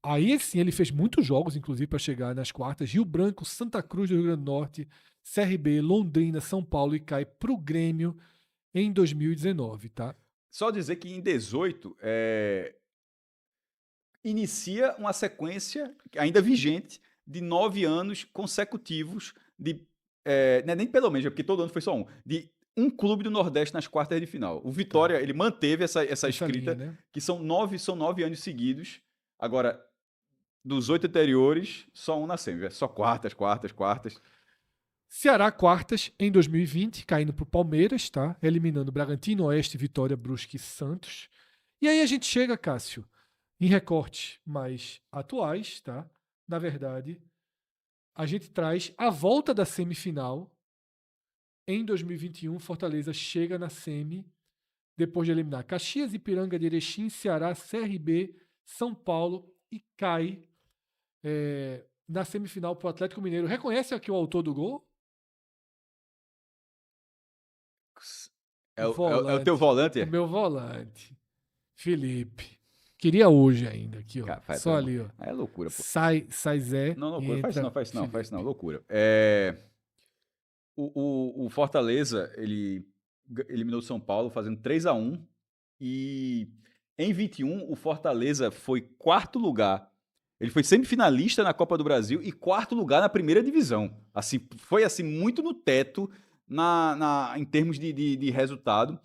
aí sim ele fez muitos jogos, inclusive, para chegar nas quartas. Rio Branco, Santa Cruz do Rio Grande do Norte, CRB, Londrina, São Paulo e cai para o Grêmio em 2019, tá? Só dizer que em 18 inicia uma sequência ainda vigente de 9 anos consecutivos de não é nem pelo menos, porque todo ano foi só de um clube do Nordeste nas quartas de final. O Vitória, ele manteve essa escrita, linha, né? que são 9 anos seguidos. Agora, dos 8 anteriores, só um na semi, só quartas. Ceará quartas em 2020, caindo para o Palmeiras, tá? Eliminando Bragantino, Oeste, Vitória, Brusque e Santos. E aí a gente chega, Cássio, em recortes mais atuais, tá? Na verdade, a gente traz a volta da semifinal. Em 2021, Fortaleza chega na semi, depois de eliminar Caxias, Ipiranga de Erechim, Ceará, CRB, São Paulo e cai na semifinal para o Atlético Mineiro. Reconhece aqui o autor do gol? É o teu volante? O meu volante. Felipe. Queria hoje ainda, aqui, ó. Cara, só ali, ó. É loucura, pô. Sai Zé. Não, loucura. Faz isso não, loucura. O Fortaleza, ele eliminou o São Paulo fazendo 3-1 e em 21 o Fortaleza foi 4º lugar. Ele foi semifinalista na Copa do Brasil e 4º lugar na primeira divisão. Assim, foi assim muito no teto em termos de resultado.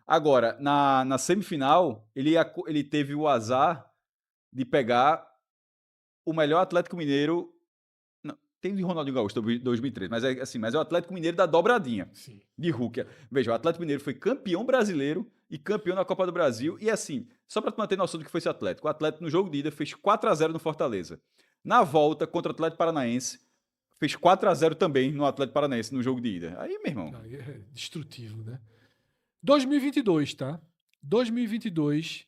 Agora, na semifinal, ele teve o azar de pegar o melhor Atlético Mineiro. Não, tem o Ronaldinho Gaúcho, 2003, mas é o Atlético Mineiro da dobradinha. Sim. De Hulk. Veja, o Atlético Mineiro foi campeão brasileiro e campeão da Copa do Brasil. E assim, só para tu manter noção do que foi esse Atlético. O Atlético, no jogo de ida, fez 4-0 no Fortaleza. Na volta, contra o Atlético Paranaense, fez 4-0 também no Atlético Paranaense, no jogo de ida. Aí, meu irmão... Aí é destrutivo, né? 2022, tá? 2022,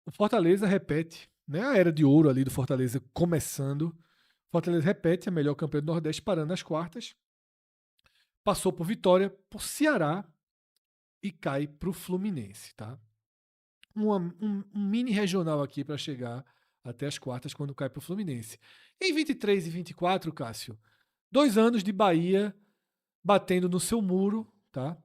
o Fortaleza repete, né? A era de ouro ali do Fortaleza começando. Fortaleza repete, a melhor campeã do Nordeste, parando nas quartas. Passou por Vitória, por Ceará e cai para o Fluminense, tá? Um mini regional aqui para chegar até as quartas quando cai para o Fluminense. Em 23 e 24, Cássio, 2 anos de Bahia batendo no seu muro, tá?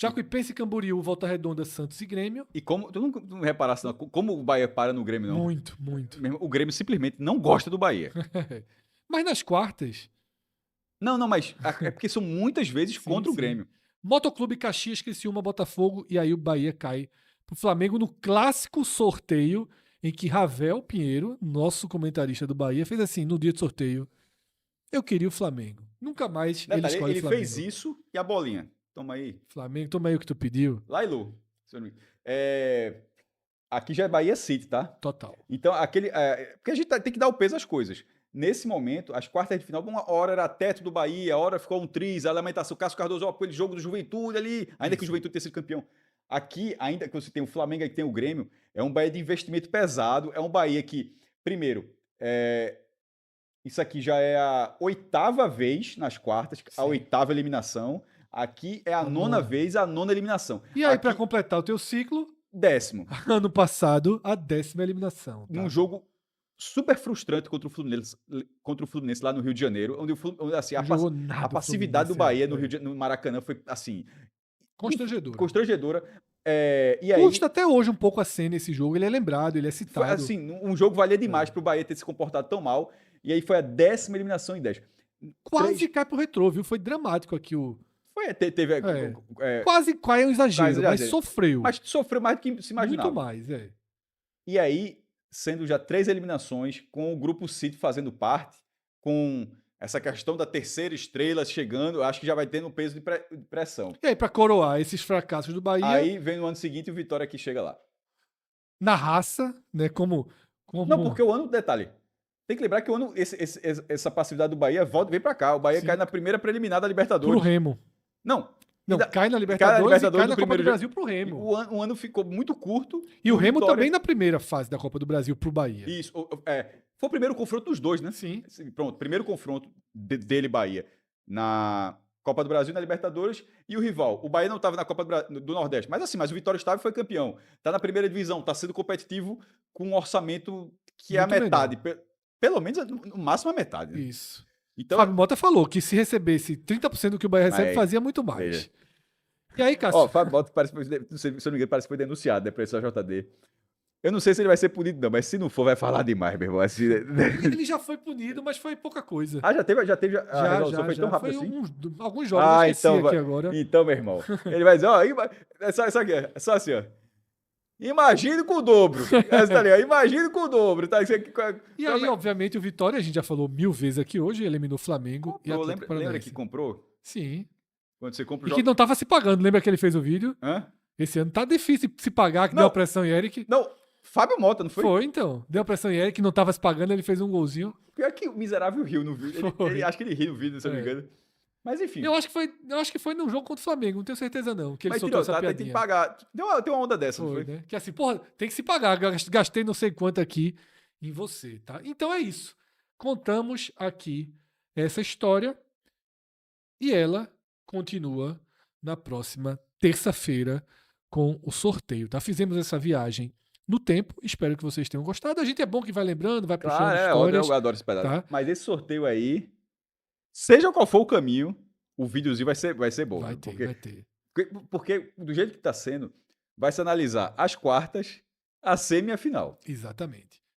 Jacuipense, Camboriú, Volta Redonda, Santos e Grêmio. E como tu não reparasse, não, como o Bahia para no Grêmio, não? Muito. O Grêmio simplesmente não gosta do Bahia. Mas nas quartas... Não, mas é porque são muitas vezes contra o Grêmio. Motoclube Caxias, Criciúma, Botafogo, e aí o Bahia cai pro Flamengo no clássico sorteio em que Ravel Pinheiro, nosso comentarista do Bahia, fez assim, no dia de sorteio, eu queria o Flamengo. Nunca mais ele Detalhe, escolhe o ele Flamengo. fez isso e a bolinha. Toma aí. Flamengo, toma aí o que tu pediu. Lailu. Se eu não me engano. Aqui já é Bahia City, tá? Total. Então, porque a gente tem que dar o peso às coisas. Nesse momento, as quartas de final, uma hora era teto do Bahia, a hora ficou um triz, a lamentação, Cássio Cardoso, ó, aquele jogo do Juventude ali, ainda que o Juventude tenha sido campeão. Aqui, ainda que você tem o Flamengo e tem o Grêmio, é um Bahia de investimento pesado, é um Bahia que, primeiro, isso aqui já é a 8ª vez nas quartas, a 8ª eliminação. Aqui é a 9ª vez, a 9ª eliminação. E aí, aqui, pra completar o teu ciclo, 10º. ano passado, a 10ª eliminação. Tá? Num jogo super frustrante contra o Fluminense lá no Rio de Janeiro, onde assim, a passividade do Bahia no Maracanã foi assim constrangedora. E aí, custa até hoje um pouco a cena esse jogo, ele é lembrado, ele é citado. Foi, assim, um jogo valia demais para o Bahia ter se comportado tão mal, e aí foi a 10ª eliminação em 10. Quase cai pro retrô, viu? Foi dramático aqui o... Quase cai um exagero, mas sofreu. Mas sofreu mais do que se imaginava. Muito mais, E aí, sendo já 3 eliminações, com o Grupo City fazendo parte, com essa questão da terceira estrela chegando, acho que já vai tendo um peso de pressão. E aí, pra coroar esses fracassos do Bahia... Aí vem no ano seguinte o Vitória que chega lá. Na raça, né? Como... Não, porque o ano... Detalhe. Tem que lembrar que o ano, essa passividade do Bahia vem pra cá. O Bahia cai na primeira preliminar da Libertadores. Pro Remo. Não, cai na Libertadores e cai na Copa do Brasil pro Remo. O ano ficou muito curto. E o Remo também na primeira fase da Copa do Brasil pro Bahia. Isso. Foi o primeiro confronto dos dois, né? Sim. Pronto, primeiro confronto dele, Bahia, na Copa do Brasil, na Libertadores, e o rival. O Bahia não estava na Copa do Nordeste, mas o Vitória estava e foi campeão. Está na primeira divisão, está sendo competitivo com um orçamento que muito é a metade. Pelo menos, no máximo, a metade. Né? Isso. Então, Fábio Mota falou que se recebesse 30% do que o Bahia recebe, fazia muito mais. E aí, Cássio? Fábio Mota, se eu não me engano, parece que foi denunciado, né, para esse JD. Eu não sei se ele vai ser punido, não, mas se não for, vai falar demais, meu irmão. Assim, ele já foi punido, mas foi pouca coisa. Já teve a resolução, foi tão rápido assim? Alguns jogos eu esqueci então, aqui agora. Então, meu irmão, ele vai dizer, é só assim, ó. Imagine com o dobro. Imagine com o dobro. Tá? E aí, obviamente, o Vitória, a gente já falou 1000 vezes aqui hoje, eliminou o Flamengo. Comprou, lembra que comprou? Sim. Quando você compra e que não tava se pagando. Lembra que ele fez o vídeo? Hã? Esse ano tá difícil se pagar, que deu a pressão em Eric. Não, Fábio Mota, não foi? Foi, então. Deu a pressão em Eric, não tava se pagando, ele fez um golzinho. Pior que o miserável riu no vídeo. Acho que ele riu no vídeo, se eu não me engano. Mas enfim. Eu acho que foi num jogo contra o Flamengo, não tenho certeza não. Que ele soltou essa piadinha. Tem que pagar. Tem uma onda dessa, não foi? Né? Que assim, porra, tem que se pagar. Gastei não sei quanto aqui em você, tá? Então é isso. Contamos aqui essa história e ela continua na próxima terça-feira com o sorteio, tá? Fizemos essa viagem no tempo, espero que vocês tenham gostado. A gente é bom que vai lembrando, vai puxando histórias. Eu adoro esse pedaço. Tá? Mas esse sorteio aí, seja qual for o caminho, o videozinho vai ser bom. Vai ter. Porque do jeito que tá sendo, vai se analisar as quartas, a semi e a final. Exatamente.